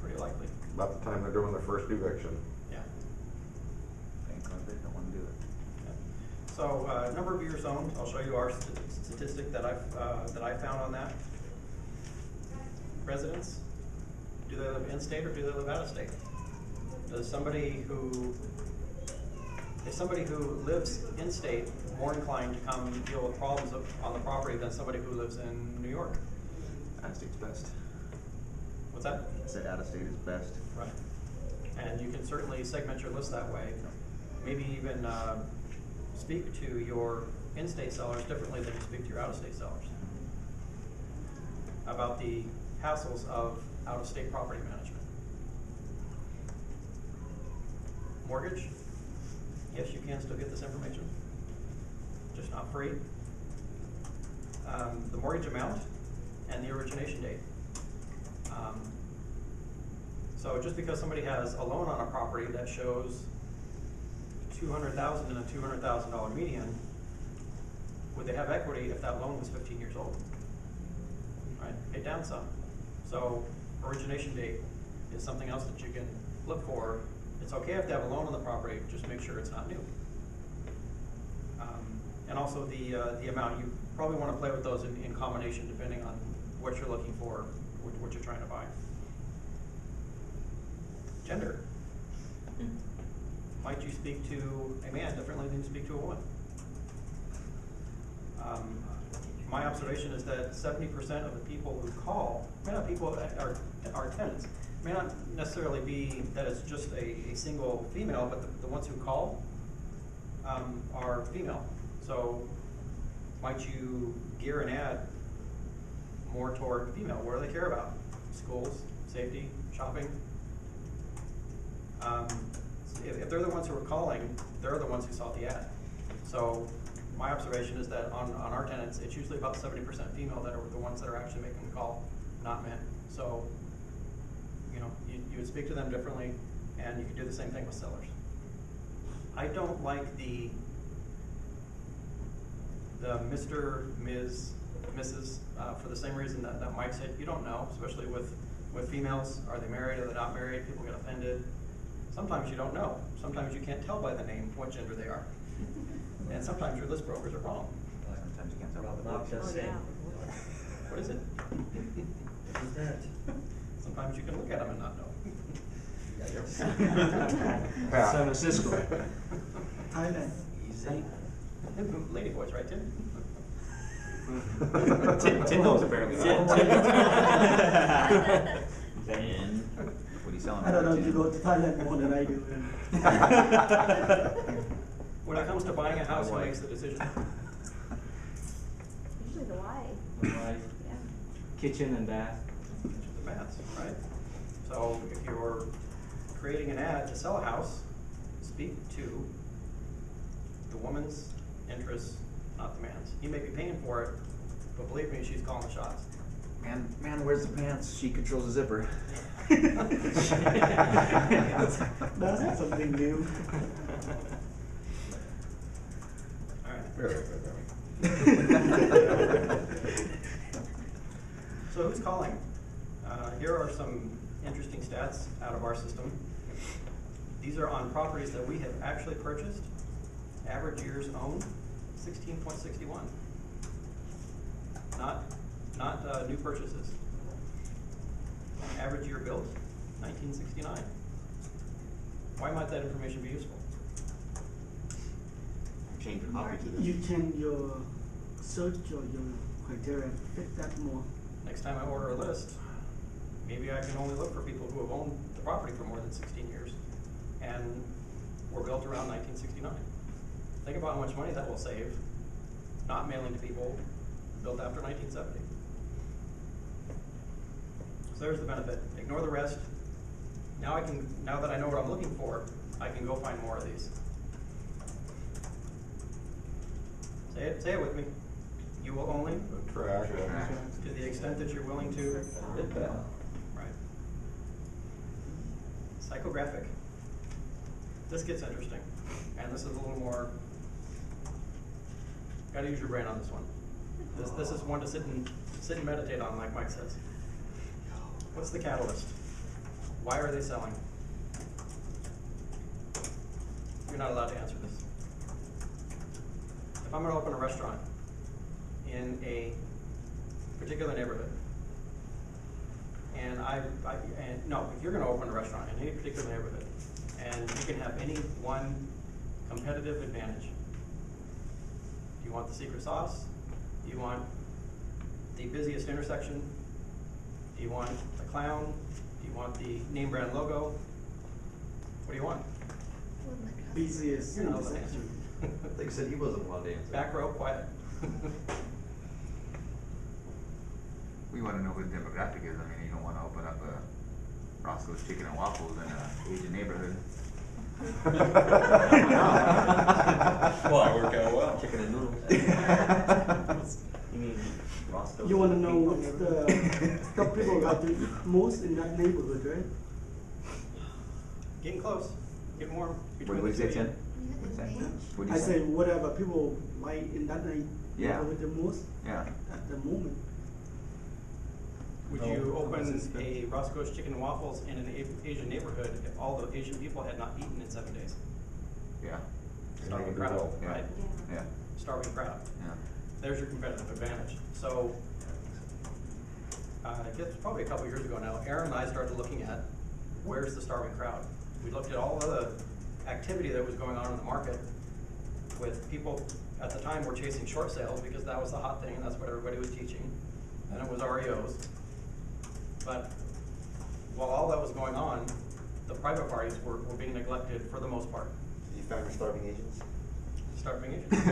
Speaker 3: Pretty likely.
Speaker 6: About the time they're doing their first eviction.
Speaker 3: Yeah.
Speaker 7: Thank God they don't want to do it.
Speaker 3: Yeah. So number of years owned. I'll show you our statistic that I found on that. Residents, do they live in state or do they live out of state? Is somebody who lives in state more inclined to come and deal with problems on the property than somebody who lives in New York?
Speaker 7: Out of state's best.
Speaker 3: What's that?
Speaker 7: I said out of state is best.
Speaker 3: Right. And you can certainly segment your list that way. Maybe even speak to your in-state sellers differently than you speak to your out-of-state sellers about the hassles of out-of-state property management. Mortgage, yes, you can still get this information, just not free. The mortgage amount and the origination date. So just because somebody has a loan on a property that shows $200,000 and a $200,000 median, would they have equity if that loan was 15 years old? Right, pay down some. So origination date is something else that you can look for. It's okay if they have a loan on the property, just make sure it's not new. And also the amount, you probably want to play with those in combination depending on what you're looking for, what you're trying to buy. Gender. Might you speak to a man differently than you speak to a woman? My observation is that 70% of the people who call, may not people that are tenants, may not necessarily be that it's just a single female, but the ones who call are female. So might you gear an ad more toward female? What do they care about? Schools, safety, shopping? If they're the ones who are calling, they're the ones who saw the ad. So my observation is that on our tenants, it's usually about 70% female that are the ones that are actually making the call, not men. So, you know, you would speak to them differently, and you could do the same thing with sellers. I don't like the Mr., Ms., Mrs. For the same reason that Mike said. You don't know, especially with females. Are they married? Are they not married? People get offended. Sometimes you don't know. Sometimes you can't tell by the name what gender they are. And sometimes your list brokers are wrong.
Speaker 7: Sometimes you can't tell.
Speaker 5: Not just saying.
Speaker 3: What is it?
Speaker 5: What is that?
Speaker 3: Sometimes you can look at them and not know.
Speaker 6: Yeah.
Speaker 8: San Francisco.
Speaker 5: Thailand.
Speaker 9: Easy.
Speaker 3: Lady boys, right, Tim?
Speaker 9: Tim knows apparently.
Speaker 7: And what are you selling?
Speaker 5: I don't know if you go to Thailand more than I do.
Speaker 3: When it comes to buying a house, who makes the decision?
Speaker 10: Usually the wife.
Speaker 8: Right.
Speaker 10: Yeah.
Speaker 8: Kitchen and bath.
Speaker 3: The ads, right? So if you're creating an ad to sell a house, speak to the woman's interests, not the man's. He may be paying for it, but believe me, she's calling the shots.
Speaker 9: Man wears the pants, she controls the zipper.
Speaker 5: That's something new.
Speaker 3: All right.
Speaker 6: Very
Speaker 3: So who's calling? Here are some interesting stats out of our system. These are on properties that we have actually purchased. Average years owned, 16.61. Not new purchases. Average year built, 1969. Why might that information be useful?
Speaker 9: Change your hobby to this.
Speaker 5: You change your search or your criteria to fit that more.
Speaker 3: Next time I order a list, maybe I can only look for people who have owned the property for more than 16 years and were built around 1969. Think about how much money that will save, not mailing to people built after 1970. So there's the benefit. Ignore the rest. Now that I know what I'm looking for, I can go find more of these. Say it with me. You will only,
Speaker 6: track.
Speaker 3: to the extent that you're willing to, right. Psychographic. This gets interesting, and this is a little more, gotta use your brain on this one. This is one to sit and meditate on, like Mike says. What's the catalyst? Why are they selling? You're not allowed to answer this. If I'm gonna open a restaurant in a particular neighborhood, and if you're gonna open a restaurant in any particular neighborhood, and you can have any one competitive advantage. Do you want the secret sauce? Do you want the busiest intersection? Do you want the clown? Do you want the name brand logo? What do you want?
Speaker 4: Oh my God.
Speaker 5: Busiest
Speaker 3: You're not allowed to
Speaker 5: intersection.
Speaker 3: answer.
Speaker 2: I think he said he wasn't allowed to answer.
Speaker 3: Back row, quiet.
Speaker 7: We wanna know who the demographic is. I mean, you don't wanna open up a Roscoe's Chicken and Waffles in a Asian neighborhood.
Speaker 9: Well, I work out well.
Speaker 2: Chicken and noodles.
Speaker 8: You mean Roscoe?
Speaker 5: You want to know what's the stuff people like to eat most in that neighborhood, right?
Speaker 3: Getting close, getting warm.
Speaker 7: What do you say, Tim?
Speaker 4: You have
Speaker 7: What's
Speaker 4: to
Speaker 7: that?
Speaker 4: manage.
Speaker 7: What do
Speaker 5: I
Speaker 7: you
Speaker 5: say whatever people like in that
Speaker 7: Yeah.
Speaker 5: neighborhood the most
Speaker 7: Yeah.
Speaker 5: at the moment.
Speaker 3: Would you open a Roscoe's Chicken and Waffles in an Asian neighborhood if all the Asian people had not eaten in 7 days?
Speaker 7: Yeah.
Speaker 3: Starving
Speaker 6: Maybe
Speaker 3: crowd,
Speaker 6: so,
Speaker 7: yeah.
Speaker 3: right?
Speaker 7: Yeah.
Speaker 3: Starving crowd.
Speaker 7: Yeah.
Speaker 3: There's your competitive advantage. So, I guess probably a couple years ago now, Aaron and I started looking at where's the starving crowd. We looked at all of the activity that was going on in the market with people at the time were chasing short sales because that was the hot thing and that's what everybody was teaching. And it was REOs. But while all that was going on, the private parties were being neglected for the most part.
Speaker 9: You found your starving agents?
Speaker 3: Starving agents.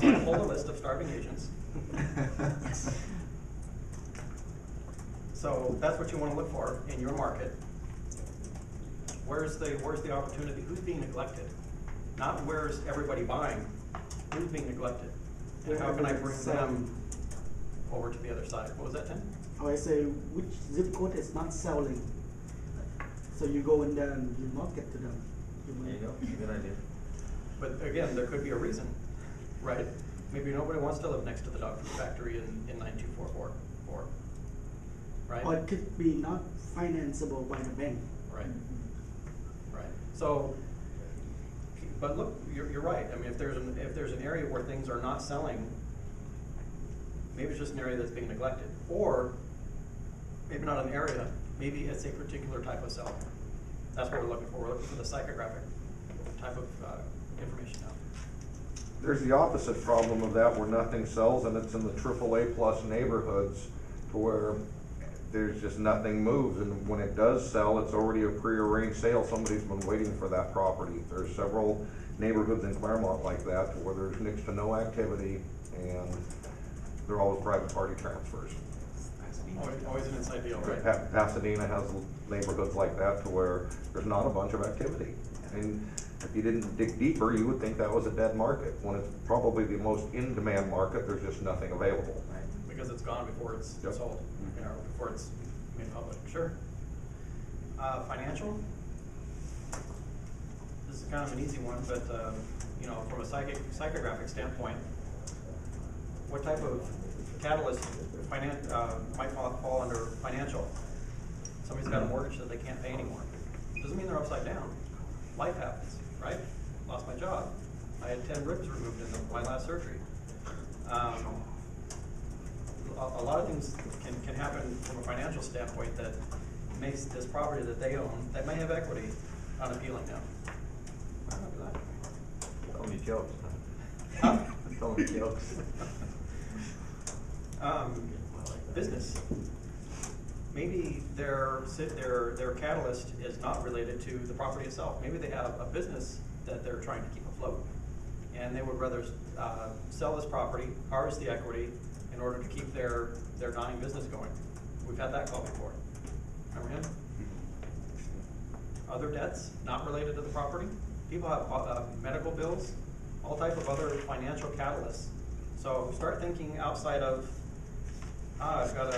Speaker 3: So I pulled a list of starving agents.
Speaker 5: Yes.
Speaker 3: So that's what you want to look for in your market. Where's the opportunity? Who's being neglected? Not where's everybody buying. Who's being neglected? And how can I bring them over to the other side? What was that, Tim?
Speaker 5: Or I say which zip code is not selling. So you go in there and you market to them.
Speaker 8: There you go, good idea.
Speaker 3: But again, there could be a reason, right? Maybe nobody wants to live next to the dog food factory in 92444, right?
Speaker 5: Or it could be not financeable by the bank.
Speaker 3: Right. Right. So, but look, you're right. I mean, if there's an area where things are not selling, maybe it's just an area that's being neglected, or maybe not an area. Maybe it's a particular type of seller. That's what we're looking for. We're looking for the psychographic type of information now.
Speaker 6: There's the opposite problem of that where nothing sells and it's in the AAA plus neighborhoods to where there's just nothing moves, and when it does sell, it's already a prearranged sale. Somebody's been waiting for that property. There's several neighborhoods in Claremont like that to where there's next to no activity and they're always private party transfers.
Speaker 7: That's me.
Speaker 3: Always an inside deal, right?
Speaker 6: Pasadena has neighborhoods like that to where there's not a bunch of activity. And if you didn't dig deeper, you would think that was a dead market, when it's probably the most in-demand market, there's just nothing available.
Speaker 3: Because it's gone before it's
Speaker 6: Yep.
Speaker 3: sold, you know, before it's made public, sure. Financial? This is kind of an easy one, but, you know, from a psychographic standpoint, what type of catalyst might fall under financial? Somebody's got a mortgage that they can't pay anymore. Doesn't mean they're upside down. Life happens, right? Lost my job. I had 10 ribs removed in my last surgery. A lot of things can happen from a financial standpoint that makes this property that they own, that may have equity, unappealing now. I don't know that.
Speaker 2: Tell me jokes.
Speaker 3: Huh?
Speaker 2: Tell me jokes.
Speaker 3: Business. Maybe their catalyst is not related to the property itself. Maybe they have a business that they're trying to keep afloat, and they would rather sell this property, harvest the equity, in order to keep their dying business going. We've had that call before. Remember him? Other debts not related to the property. People have medical bills, all type of other financial catalysts. So start thinking outside of, I've got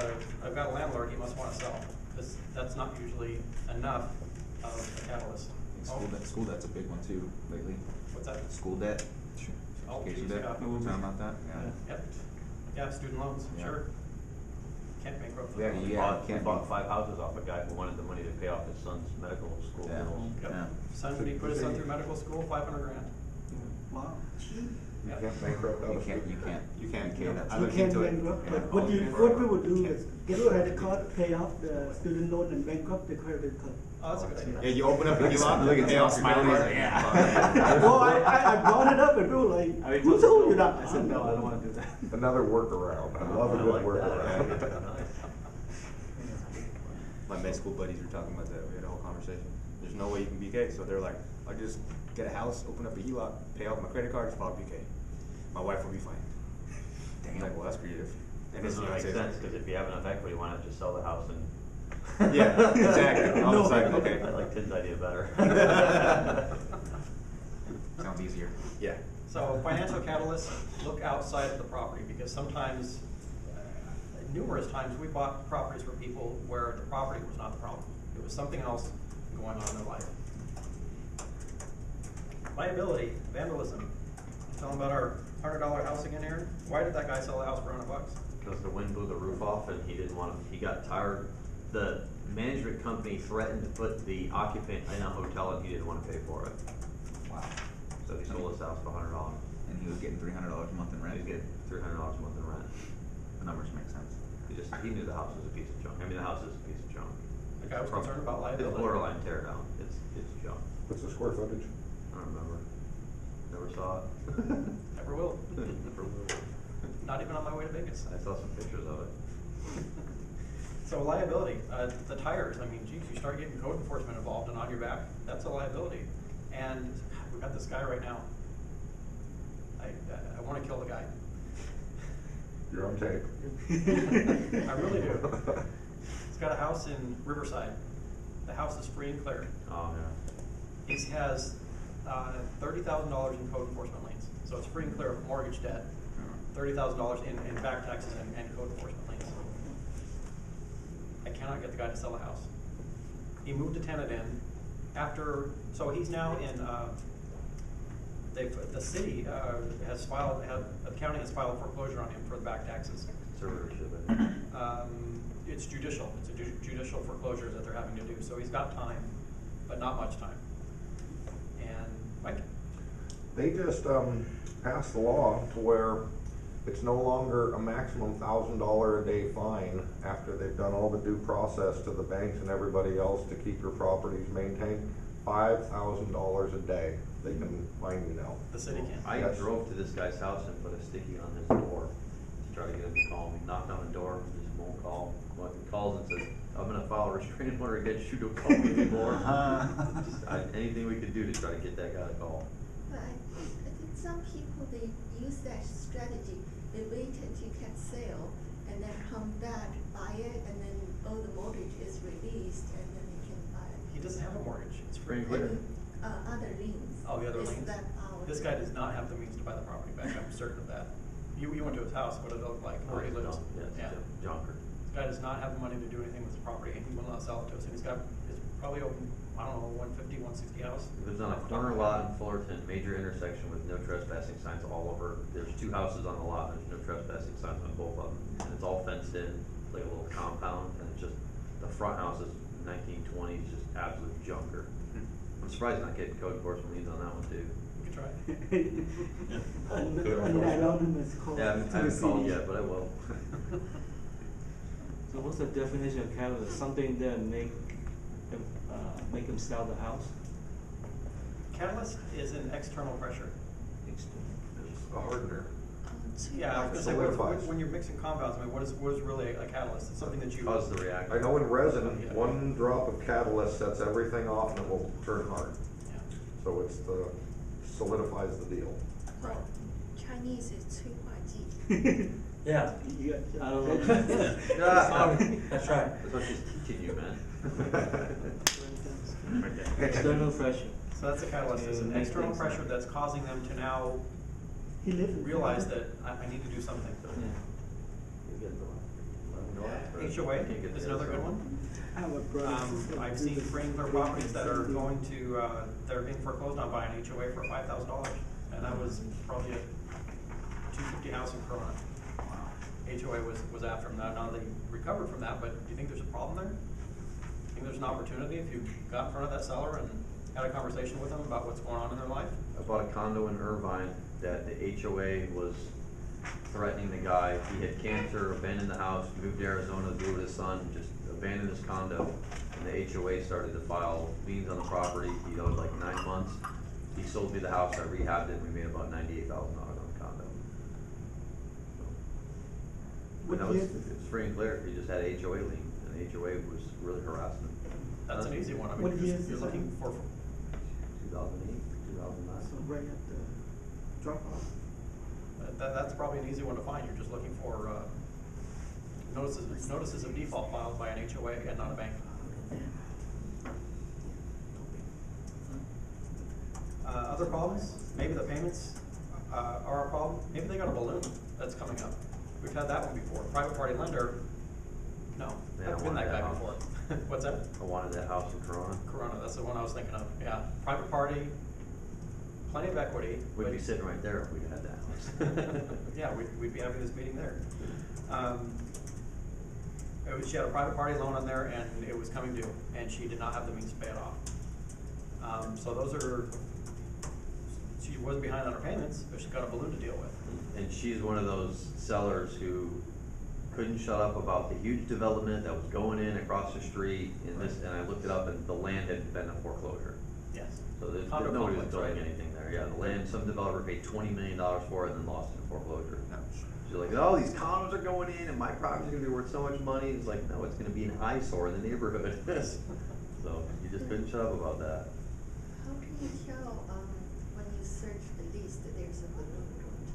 Speaker 3: a landlord, he must want to sell, because that's not usually enough of a catalyst.
Speaker 7: School debt's a big one too lately.
Speaker 3: What's that?
Speaker 7: School debt.
Speaker 3: Oh,
Speaker 7: Education
Speaker 3: geez,
Speaker 7: debt.
Speaker 3: yeah.
Speaker 7: Talking about that? Yeah.
Speaker 3: Yep. Yeah, student loans,
Speaker 7: Yeah.
Speaker 3: sure. Can't bankrupt
Speaker 7: Yeah,
Speaker 3: them.
Speaker 7: you can't
Speaker 2: bought
Speaker 7: be-
Speaker 2: 5 houses off a guy who wanted the money to pay off his son's medical school
Speaker 7: Yeah.
Speaker 2: bills.
Speaker 3: Yep.
Speaker 7: Yeah.
Speaker 3: Son, when he put his son through medical school, 500 grand.
Speaker 5: Wow.
Speaker 6: You
Speaker 3: Yep.
Speaker 6: can't bankrupt out
Speaker 7: You
Speaker 6: of
Speaker 7: can't. I
Speaker 5: You
Speaker 7: looked
Speaker 5: can
Speaker 7: into it.
Speaker 5: bankrupt,
Speaker 7: Yeah.
Speaker 5: but what we would do is get a credit card, pay off the student loan, and bankrupt the credit card.
Speaker 3: Oh, that's a good idea.
Speaker 9: Yeah, you open up a HELOC, look at
Speaker 7: Pay off
Speaker 9: Tails
Speaker 7: your credit
Speaker 9: smiling,
Speaker 7: card.
Speaker 9: yeah.
Speaker 5: Well, I brought it up, and people were like, who told you that?
Speaker 8: I said, no, I don't wanna do that.
Speaker 6: Another workaround, I love a
Speaker 2: I
Speaker 6: good
Speaker 2: like that.
Speaker 6: workaround.
Speaker 9: My med school buddies were talking about that, we had a whole conversation. There's no way you can BK, so they're like, I'll just get a house, open up a HELOC, pay off my credit cards, file BK. My wife will be fine. I was like, well, that's creative.
Speaker 2: It
Speaker 9: And his
Speaker 2: doesn't make
Speaker 9: fiance-
Speaker 2: sense, because if you have enough equity, why not just sell the house and?
Speaker 9: Yeah, exactly. I was like, okay.
Speaker 2: I like Tim's idea better.
Speaker 7: Sounds easier.
Speaker 9: Yeah.
Speaker 3: So financial catalysts, look outside of the property, because sometimes, numerous times, we bought properties for people where the property was not the problem. It was something else going on in their life. Liability, vandalism. Tell them about our $100 house again, Aaron. Why did that guy sell the house for $100?
Speaker 2: Because the wind blew the roof off and he didn't want to, he got tired. The management company threatened to put the occupant in a hotel and he didn't want to pay for it.
Speaker 7: Wow.
Speaker 2: So he sold his house for $100.
Speaker 7: And he was getting $300 a month in rent.
Speaker 2: He's getting $300 a month in rent.
Speaker 7: The numbers make sense.
Speaker 2: He knew the house was a piece of junk. I mean, the house is a piece of junk.
Speaker 3: The guy was concerned about
Speaker 2: It's
Speaker 3: liability.
Speaker 2: borderline tear down. It's junk.
Speaker 6: What's the square footage?
Speaker 2: I don't remember. Never saw it.
Speaker 3: Never will.
Speaker 2: Never will.
Speaker 3: Not even on my way to Vegas.
Speaker 2: I saw some pictures of it.
Speaker 3: So liability, the tires, I mean, geez, you start getting code enforcement involved and on your back, that's a liability. And we got this guy right now. I want to kill the guy.
Speaker 6: You're on tape.
Speaker 3: I really do. He's got a house in Riverside. The house is free and clear.
Speaker 2: Oh, yeah.
Speaker 3: He has $30,000 in code enforcement liens. So it's free and clear of mortgage debt, $30,000 in back taxes and code enforcement liens. I cannot get the guy to sell a house. He moved a tenant in after, so he's now in, the city has filed, the county has filed foreclosure on him for the back taxes.
Speaker 2: Conservatorship, I think.
Speaker 3: It's judicial. It's a judicial foreclosure that they're having to do. So he's got time, but not much time. And Mike?
Speaker 6: They just passed the law to where it's no longer a maximum $1,000 a day fine after they've done all the due process to the banks and everybody else to keep your properties maintained. $5,000 a day they can fine you now.
Speaker 3: The city can.
Speaker 2: I
Speaker 6: Yes.
Speaker 2: drove to this guy's house and put a sticky on his door to try to get him to call me. Knocked on the door, he just won't call. Well, he calls and says, I'm gonna file a restraining order against you, don't call me anymore. Anything we could do to try to get that guy to call.
Speaker 4: But I think some people, they use that strategy. They wait until you can sell, and then come back, buy it, and then all the mortgage is released, and then you can buy it.
Speaker 3: He doesn't have a mortgage, it's free.
Speaker 2: Free and clear.
Speaker 4: Other liens.
Speaker 3: Oh, the other
Speaker 4: Is
Speaker 3: liens?
Speaker 4: that our-
Speaker 3: This guy does not have the means to buy the property back, I'm certain of that. You went to his house, what did it look like, where he lives?
Speaker 2: Yeah, it's junker.
Speaker 3: This guy does not have the money to do anything with his property, and he will not sell it to us, and he's got, it's probably open, I don't know, 150, 160 house.
Speaker 2: He lives on a corner lot in Fullerton, major intersection with no trespassing signs all over. There's 2 houses on the lot, there's no trespassing signs on both of them. And it's all fenced in, like a little compound, and it's just, the front house is 1920s, just absolute junker. I'm surprised he's not getting code enforcement liens on that one too.
Speaker 3: You can try.
Speaker 5: An anonymous call.
Speaker 2: Yeah, I
Speaker 5: to the
Speaker 2: haven't called
Speaker 5: city.
Speaker 2: yet, but I will.
Speaker 8: So what's the definition of catalyst? Something that make them sell the house?
Speaker 3: Catalyst is an external pressure.
Speaker 6: A hardener.
Speaker 3: Yeah, I was gonna say,
Speaker 6: Solidifies.
Speaker 3: when you're mixing compounds, I mean, what is really a catalyst? It's something that you.
Speaker 2: Cause the reaction.
Speaker 6: I know in resin, 1 drop of catalyst sets everything off and it will turn hard.
Speaker 3: Yeah.
Speaker 6: So it's solidifies the deal.
Speaker 4: Well, Chinese is 催化剂.
Speaker 8: Yeah. I don't know. That's right.
Speaker 2: That's what she's teaching you, man.
Speaker 8: External pressure.
Speaker 3: So that's a catalyst, it's an
Speaker 8: Okay,
Speaker 3: external
Speaker 8: makes
Speaker 3: pressure
Speaker 8: sense.
Speaker 3: that's causing them to now
Speaker 5: He lives in
Speaker 3: realize
Speaker 5: Florida.
Speaker 3: that I need to do something.
Speaker 2: You
Speaker 3: HOA is another good one.
Speaker 5: I have a brother and sister
Speaker 3: I've
Speaker 5: who
Speaker 3: seen
Speaker 5: do this
Speaker 3: Frankler
Speaker 5: same
Speaker 3: properties that are
Speaker 5: thing.
Speaker 3: going to, they're being foreclosed on by an HOA for $5,000. And that was probably a 250 house in Corona. HOA was after them. Now they recovered from that, but do you think there's a problem there? Do you think there's an opportunity if you got in front of that seller and had a conversation with them about what's going on in their life?
Speaker 2: I bought a condo in Irvine that the HOA was threatening the guy. He had cancer, abandoned the house, moved to Arizona to be with his son, just abandoned his condo. And the HOA started to file liens on the property. He owed like 9 months. He sold me the house, I rehabbed it, and we made about $98,000 on the condo.
Speaker 5: What
Speaker 2: And that was,
Speaker 5: year?
Speaker 2: it was free and clear. He just had a HOA lien, and the HOA was really harassing him.
Speaker 3: That's an easy one. I mean,
Speaker 5: What
Speaker 3: you're
Speaker 5: year
Speaker 3: just-
Speaker 5: is
Speaker 3: you're
Speaker 5: this
Speaker 3: looking for,
Speaker 2: 2008, 2009.
Speaker 5: So right at the drop off.
Speaker 3: that's probably an easy one to find. You're just looking for, notices of default filed by an HOA and not a bank. Other problems, maybe the payments are a problem. Maybe they got a balloon that's coming up. We've had that one before. Private party lender, no,
Speaker 2: Yeah,
Speaker 3: haven't been
Speaker 2: I
Speaker 3: that
Speaker 2: wanted
Speaker 3: guy
Speaker 2: that
Speaker 3: before. What's that?
Speaker 2: I wanted that house in Corona.
Speaker 3: Corona, that's the one I was thinking of. Yeah, private party, plenty of equity.
Speaker 2: We'd
Speaker 3: but-
Speaker 2: be sitting right there if we had that house.
Speaker 3: Yeah, we'd be having this meeting there. She had a private party loan on there and it was coming due, and she did not have the means to pay it off. So those are, she was behind on her payments, but she's got a balloon to deal with.
Speaker 2: And she's one of those sellers who couldn't shut up about the huge development that was going in across the street and this, and I looked it up and the land had been a foreclosure.
Speaker 3: Yes.
Speaker 2: So there's,
Speaker 3: Condo
Speaker 2: nobody was
Speaker 3: complex,
Speaker 2: building
Speaker 3: right?
Speaker 2: anything there. Yeah, the land, some developer paid $20 million for it and then lost it in foreclosure.
Speaker 7: No.
Speaker 2: She's like, oh, these condos are going in and my property's gonna be worth so much money. It's like, no, it's gonna be an eyesore in the neighborhood. So you just couldn't shut up about that.
Speaker 4: How can you tell, when you search the list, that there's a balloon going?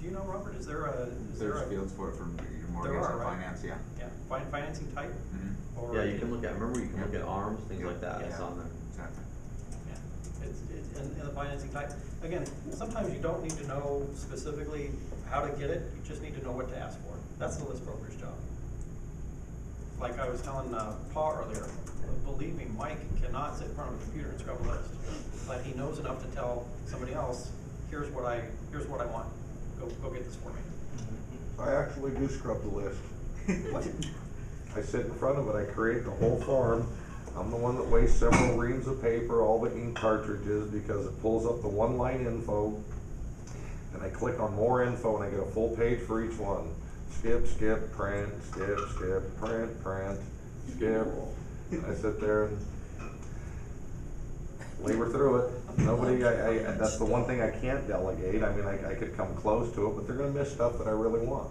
Speaker 3: Do you know, Robert, is there a?
Speaker 7: There's fields for it from your mortgage
Speaker 3: There are,
Speaker 7: and
Speaker 3: right?
Speaker 7: finance, yeah.
Speaker 3: Yeah, financing type?
Speaker 7: Mhm.
Speaker 3: Or-
Speaker 2: Yeah, you can look at, remember you can look
Speaker 7: Yeah.
Speaker 2: at arms, things
Speaker 7: Yeah.
Speaker 2: like that,
Speaker 3: Yeah.
Speaker 2: it's on there.
Speaker 7: Exactly.
Speaker 3: Yeah, it's in the financing type. Again, sometimes you don't need to know specifically how to get it, you just need to know what to ask for. That's the list broker's job. Like I was telling Paul earlier, believe me, Mike cannot sit in front of a computer and scrub a list. But he knows enough to tell somebody else, here's what I want, go get this for me.
Speaker 6: I actually do scrub the list.
Speaker 3: What?
Speaker 6: I sit in front of it, I create the whole form. I'm the one that wastes several reams of paper, all the ink cartridges, because it pulls up the one-line info. And I click on more info and I get a full page for each one. Skip, skip, print, skip, skip, print, print, skip. And I sit there and labor through it. Nobody, that's the one thing I can't delegate. I mean, I could come close to it, but they're gonna miss stuff that I really want.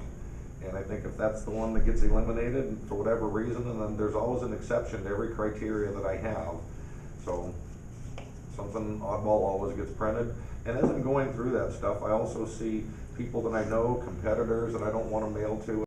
Speaker 6: And I think if that's the one that gets eliminated for whatever reason, and then there's always an exception to every criteria that I have. So something oddball always gets printed. And as I'm going through that stuff, I also see people that I know, competitors that I don't want to mail to.